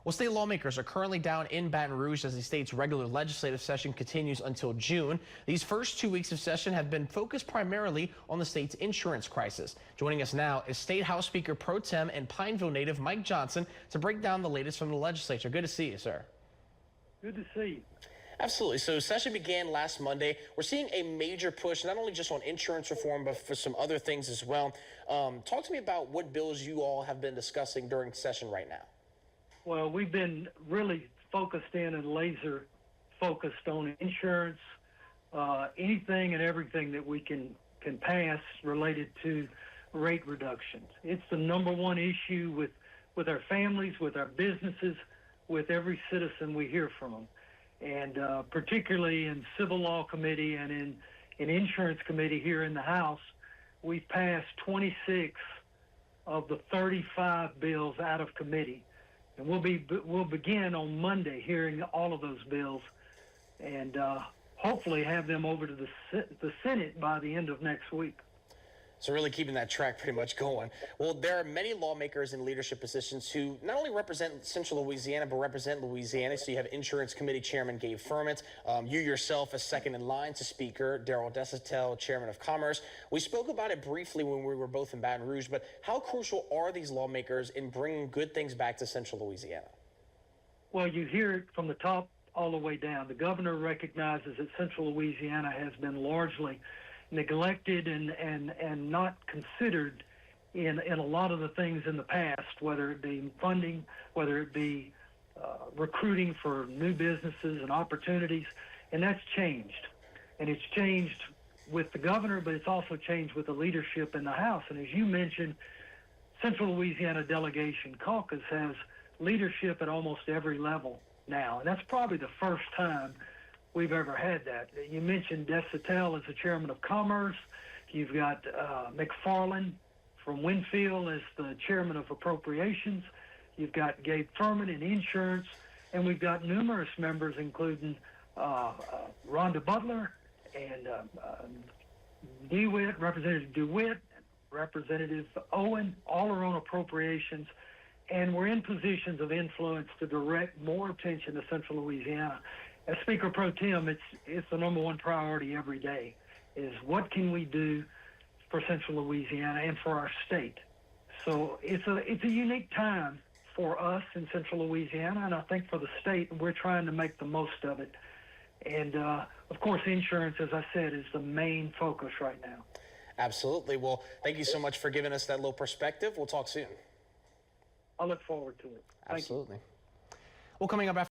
Well, state lawmakers are currently down in Baton Rouge as the state's regular legislative session continues until June. These first 2 weeks of session have been focused primarily on the state's insurance crisis. Joining us now is State House Speaker Pro Tem and Pineville native Mike Johnson to break down the latest from the legislature. Good to see you, sir. Good to see you. Absolutely. So session began last Monday. We're seeing a major push, not only just on insurance reform, but for some other things as well. Talk to me about what bills you all have been discussing during session right now. Well, we've been really focused in and laser focused on insurance, anything and everything that we can pass related to rate reductions. It's the number one issue with our families, with our businesses, with every citizen we hear from them. And particularly in Civil Law Committee and in Insurance Committee here in the House, we've passed 26 of the 35 bills out of committee. And we'll begin on Monday hearing all of those bills and hopefully have them over to the Senate by the end of next week. So really keeping that track pretty much going. Well, there are many lawmakers in leadership positions who not only represent Central Louisiana, but represent Louisiana. So you have Insurance Committee Chairman Gabe Furman, you yourself as second in line to Speaker Darrell Desautels, Chairman of Commerce. We spoke about it briefly when we were both in Baton Rouge, but how crucial are these lawmakers in bringing good things back to Central Louisiana? Well, you hear it from the top all the way down. The governor recognizes that Central Louisiana has been largely neglected and not considered in a lot of the things in the past, whether it be funding, whether it be recruiting for new businesses and opportunities, and that's changed. And it's changed with the governor, but it's also changed with the leadership in the House. And as you mentioned, Central Louisiana Delegation Caucus has leadership at almost every level now, and that's probably the first time we've ever had that. You mentioned Desautels as the chairman of Commerce. You've got McFarland from Winfield as the chairman of Appropriations. You've got Gabe Furman in Insurance, and we've got numerous members, including Rhonda Butler and DeWitt, Representative DeWitt, Representative Owen, all are on Appropriations. And we're in positions of influence to direct more attention to Central Louisiana. As Speaker Pro Tem, it's the number one priority every day, is what can we do for Central Louisiana and for our state. So it's a unique time for us in Central Louisiana, and I think for the state, we're trying to make the most of it. And of course, insurance, as I said, is the main focus right now. Absolutely. Well, thank you so much for giving us that little perspective. We'll talk soon. I look forward to it. Thank you. Absolutely. Well, coming up after